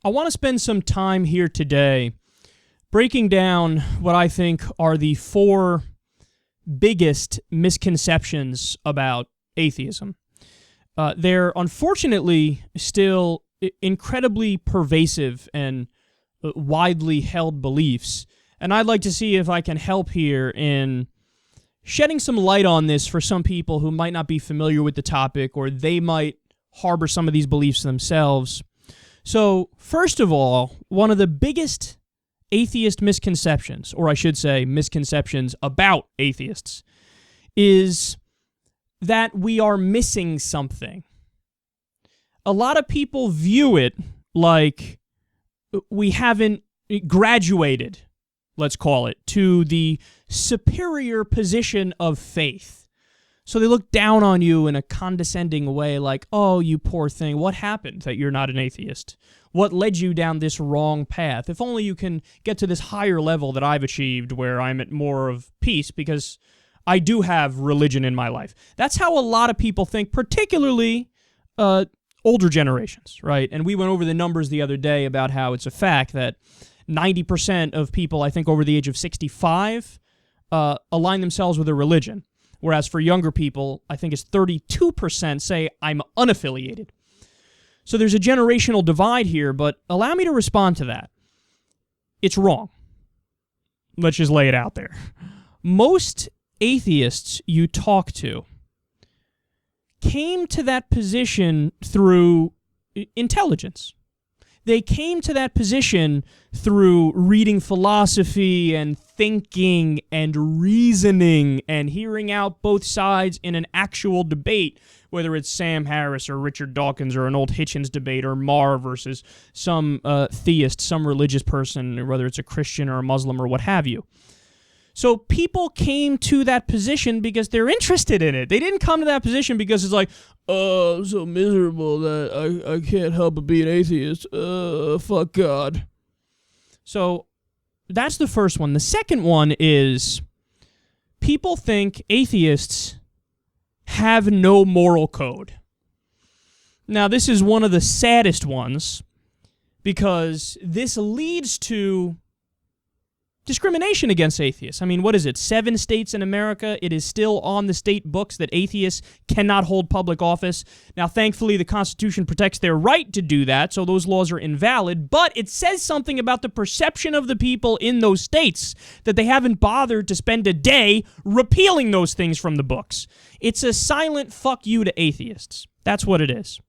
I want to spend some time here today breaking down what I think are the 4 biggest misconceptions about atheism. They're unfortunately still incredibly pervasive and widely held beliefs, and I'd like to see if I can help here in shedding some light on this for some people who might not be familiar with the topic, or they might harbor some of these beliefs themselves. So, first of all, one of the biggest atheist misconceptions, or I should say misconceptions about atheists, is that we are missing something. A lot of people view it like we haven't graduated, let's call it, to the superior position of faith. So they look down on you in a condescending way, like, oh, you poor thing, what happened that you're not an atheist? What led you down this wrong path? If only you can get to this higher level that I've achieved where I'm at more of peace because I do have religion in my life. That's how a lot of people think, particularly older generations, right? And we went over the numbers the other day about how it's a fact that 90% of people, I think over the age of 65, align themselves with a religion. Whereas for younger people, I think it's 32% say, I'm unaffiliated. So there's a generational divide here, but allow me to respond to that. It's wrong. Let's just lay it out there. Most atheists you talk to came to that position through intelligence. They came to that position through reading philosophy and thinking and reasoning and hearing out both sides in an actual debate, whether it's Sam Harris or Richard Dawkins or an old Hitchens debate or Marr versus some theist, some religious person, whether it's a Christian or a Muslim or what have you. So people came to that position because they're interested in it. They didn't come to that position because it's like, oh, I'm so miserable that I can't help but be an atheist. Fuck God. So that's the first one. The second one is people think atheists have no moral code. Now, this is one of the saddest ones because this leads to discrimination against atheists. I mean, what is it? 7 states in America, it is still on the state books that atheists cannot hold public office. Now, thankfully, the Constitution protects their right to do that, so those laws are invalid, but it says something about the perception of the people in those states that they haven't bothered to spend a day repealing those things from the books. It's a silent fuck you to atheists. That's what it is.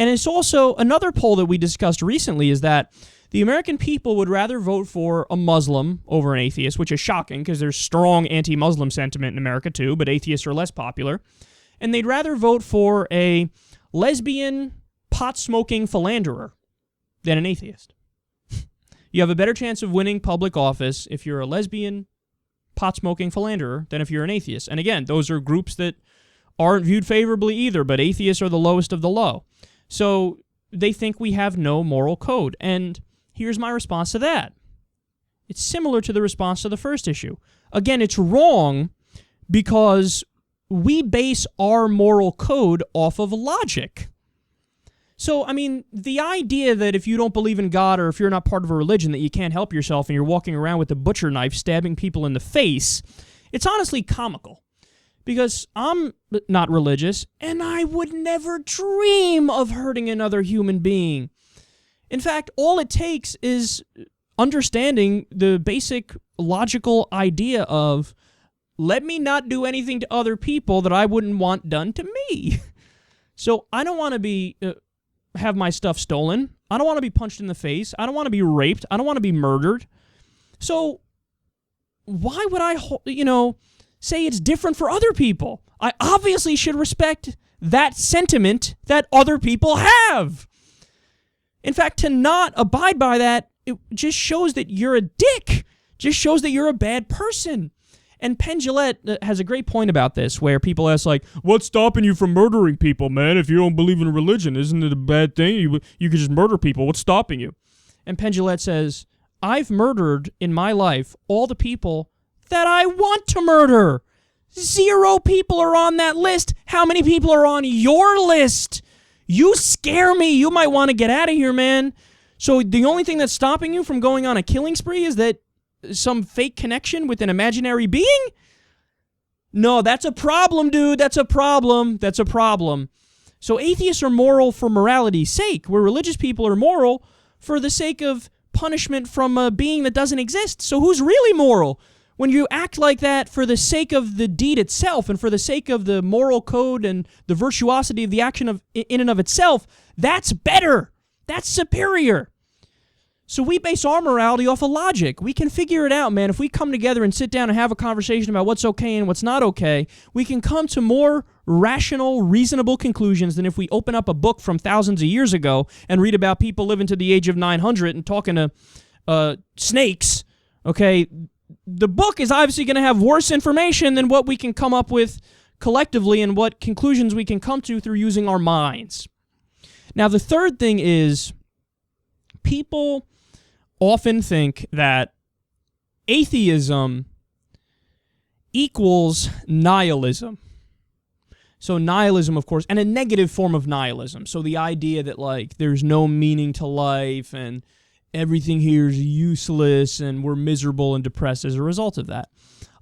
And it's also, another poll that we discussed recently is that the American people would rather vote for a Muslim over an atheist, which is shocking because there's strong anti-Muslim sentiment in America too, but atheists are less popular. And they'd rather vote for a lesbian, pot-smoking philanderer than an atheist. You have a better chance of winning public office if you're a lesbian, pot-smoking philanderer than if you're an atheist. And again, those are groups that aren't viewed favorably either, but atheists are the lowest of the low. So they think we have no moral code. And here's my response to that. It's similar to the response to the first issue. Again, it's wrong because we base our moral code off of logic. So, I mean, the idea that if you don't believe in God or if you're not part of a religion that you can't help yourself and you're walking around with a butcher knife stabbing people in the face, it's honestly comical. Because I'm not religious, and I would never dream of hurting another human being. In fact, all it takes is understanding the basic logical idea of, let me not do anything to other people that I wouldn't want done to me. So I don't want to be have my stuff stolen. I don't want to be punched in the face. I don't want to be raped. I don't want to be murdered. So why would I, say it's different for other people? I obviously should respect that sentiment that other people have. In fact, to not abide by that, it just shows that you're a dick. Just shows that you're a bad person. And Penn Jillette has a great point about this, where people ask, like, what's stopping you from murdering people, man? If you don't believe in religion, isn't it a bad thing? You could just murder people. What's stopping you? And Penn Jillette says, I've murdered in my life all the people that I want to murder. 0 people are on that list. How many people are on your list? You scare me. You might want to get out of here, man. So the only thing that's stopping you from going on a killing spree is that some fake connection with an imaginary being? No, that's a problem, dude. That's a problem. That's a problem. So atheists are moral for morality's sake, where religious people are moral for the sake of punishment from a being that doesn't exist. So who's really moral? When you act like that for the sake of the deed itself and for the sake of the moral code and the virtuosity of the action in and of itself, that's better. That's superior. So we base our morality off of logic. We can figure it out, man. If we come together and sit down and have a conversation about what's okay and what's not okay, we can come to more rational, reasonable conclusions than if we open up a book from thousands of years ago and read about people living to the age of 900 and talking to snakes, okay? The book is obviously going to have worse information than what we can come up with collectively and what conclusions we can come to through using our minds. Now, the third thing is people often think that atheism equals nihilism. So nihilism, of course, and a negative form of nihilism. So the idea that, like, there's no meaning to life and everything here is useless and we're miserable and depressed as a result of that.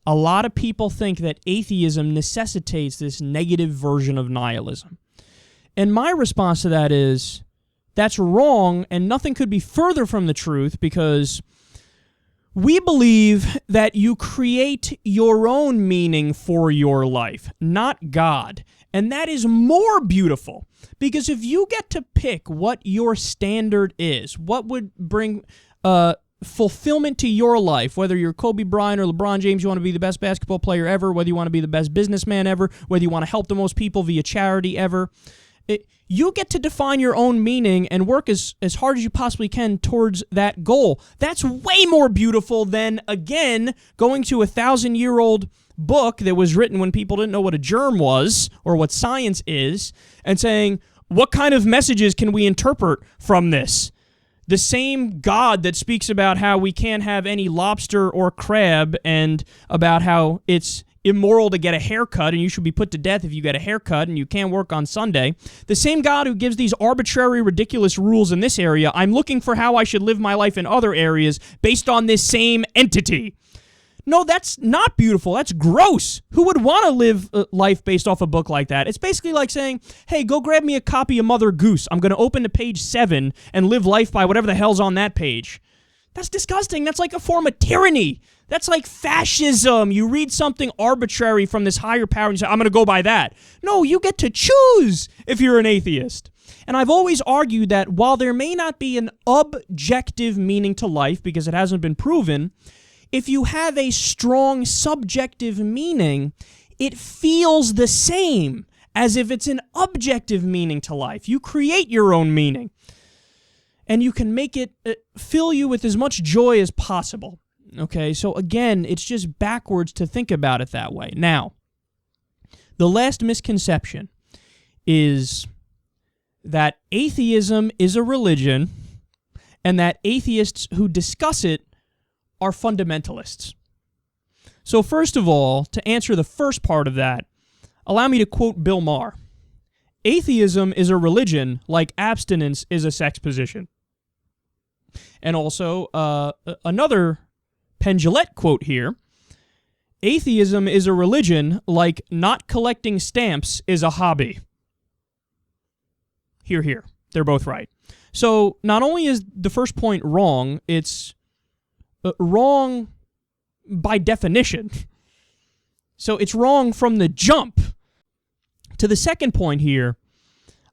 A lot of people think that atheism necessitates this negative version of nihilism. And my response to that is, that's wrong, and nothing could be further from the truth, because we believe that you create your own meaning for your life, not God. And that is more beautiful, because if you get to pick what your standard is, what would bring fulfillment to your life, whether you're Kobe Bryant or LeBron James, you want to be the best basketball player ever, whether you want to be the best businessman ever, whether you want to help the most people via charity ever, you get to define your own meaning and work as hard as you possibly can towards that goal. That's way more beautiful than, again, going to a 1,000-year-old book that was written when people didn't know what a germ was or what science is, and saying, what kind of messages can we interpret from this? The same God that speaks about how we can't have any lobster or crab, and about how it's immoral to get a haircut and you should be put to death if you get a haircut and you can't work on Sunday. The same God who gives these arbitrary, ridiculous rules in this area, I'm looking for how I should live my life in other areas based on this same entity. No, that's not beautiful. That's gross. Who would want to live life based off a book like that? It's basically like saying, hey, go grab me a copy of Mother Goose. I'm going to open to page 7 and live life by whatever the hell's on that page. That's disgusting. That's like a form of tyranny. That's like fascism. You read something arbitrary from this higher power and you say, I'm going to go by that. No, you get to choose if you're an atheist. And I've always argued that while there may not be an objective meaning to life, because it hasn't been proven, if you have a strong subjective meaning, it feels the same as if it's an objective meaning to life. You create your own meaning, and you can make it fill you with as much joy as possible. Okay, so again, it's just backwards to think about it that way. Now, the last misconception is that atheism is a religion, and that atheists who discuss it are fundamentalists. So first of all, to answer the first part of that, allow me to quote Bill Maher. Atheism is a religion like abstinence is a sex position. And also, another Penn Jillette quote here, atheism is a religion like not collecting stamps is a hobby. Hear, hear. They're both right. So not only is the first point wrong, it's wrong by definition. So it's wrong from the jump. To the second point here,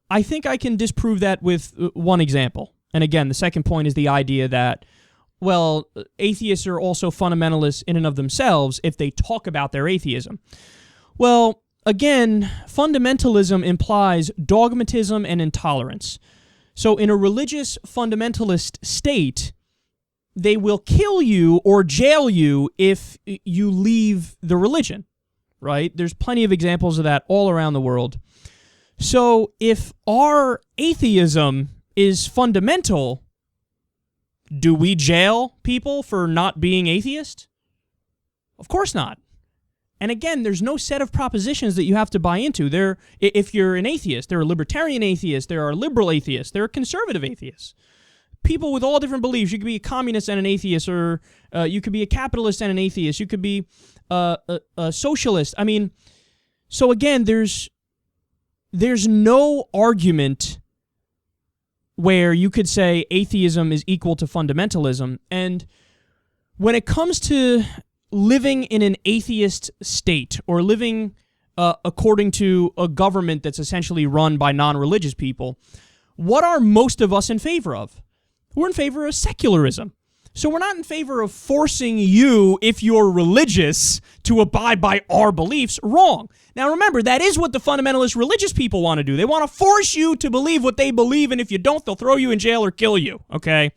I think I can disprove that with one example. And again, the second point is the idea that, well, atheists are also fundamentalists in and of themselves if they talk about their atheism. Well, again, fundamentalism implies dogmatism and intolerance. So in a religious fundamentalist state, they will kill you or jail you if you leave the religion, right? There's plenty of examples of that all around the world. So if our atheism is fundamental, do we jail people for not being atheist? Of course not. And again, there's no set of propositions that you have to buy into. If you're an atheist, there are libertarian atheists, there are liberal atheists, there are conservative atheists. people with all different beliefs. You could be a communist and an atheist, or you could be a capitalist and an atheist. You could be a socialist. I mean, so again, there's no argument where you could say atheism is equal to fundamentalism. And when it comes to living in an atheist state, or living according to a government that's essentially run by non-religious people, what are most of us in favor of? We're in favor of secularism. So we're not in favor of forcing you, if you're religious, to abide by our beliefs. Wrong. Now remember, that is what the fundamentalist religious people want to do. They want to force you to believe what they believe, and if you don't, they'll throw you in jail or kill you, okay?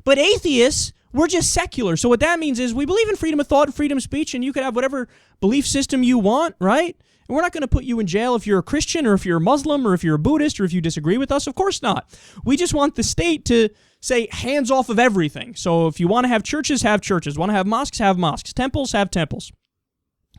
But atheists, we're just secular. So what that means is we believe in freedom of thought and freedom of speech, and you can have whatever belief system you want, right? And we're not going to put you in jail if you're a Christian, or if you're a Muslim, or if you're a Buddhist, or if you disagree with us. Of course not. We just want the state to say hands off of everything. So if you want to have churches, have churches. Want to have mosques, have mosques. Temples, have temples.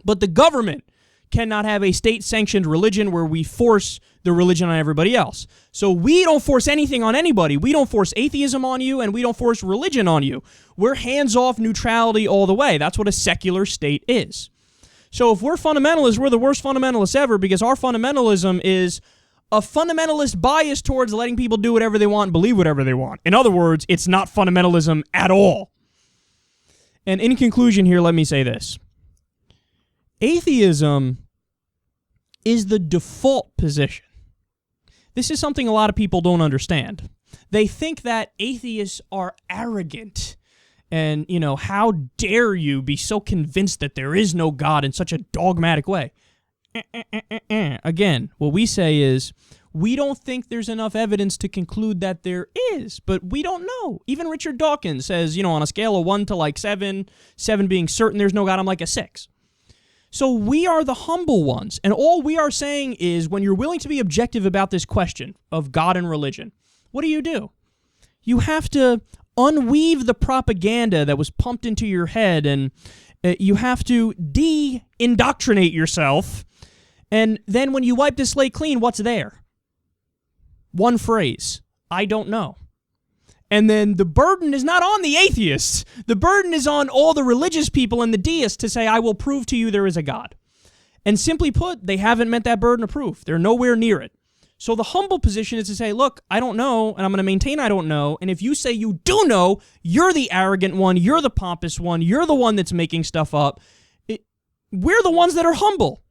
But the government cannot have a state-sanctioned religion where we force the religion on everybody else. So we don't force anything on anybody. We don't force atheism on you, and we don't force religion on you. We're hands-off neutrality all the way. That's what a secular state is. So if we're fundamentalists, we're the worst fundamentalists ever, because our fundamentalism is a fundamentalist bias towards letting people do whatever they want and believe whatever they want. In other words, it's not fundamentalism at all. And in conclusion here, let me say this. Atheism is the default position. This is something a lot of people don't understand. They think that atheists are arrogant. And, you know, how dare you be so convinced that there is no God in such a dogmatic way? Again, what we say is, we don't think there's enough evidence to conclude that there is, but we don't know. Even Richard Dawkins says, you know, on a scale of 1 to like 7, 7 being certain there's no God, I'm like a 6. So we are the humble ones, and all we are saying is, when you're willing to be objective about this question of God and religion, what do? You have to unweave the propaganda that was pumped into your head, and you have to de-indoctrinate yourself, and then when you wipe the slate clean, what's there? One phrase: I don't know. And then the burden is not on the atheists. The burden is on all the religious people and the deists to say, I will prove to you there is a God. And simply put, they haven't met that burden of proof. They're nowhere near it. So the humble position is to say, look, I don't know, and I'm going to maintain I don't know, and if you say you do know, you're the arrogant one, you're the pompous one, you're the one that's making stuff up. We're the ones that are humble.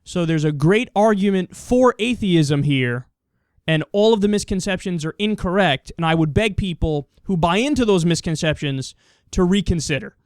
So there's a great argument for atheism here, and all of the misconceptions are incorrect, and I would beg people who buy into those misconceptions to reconsider.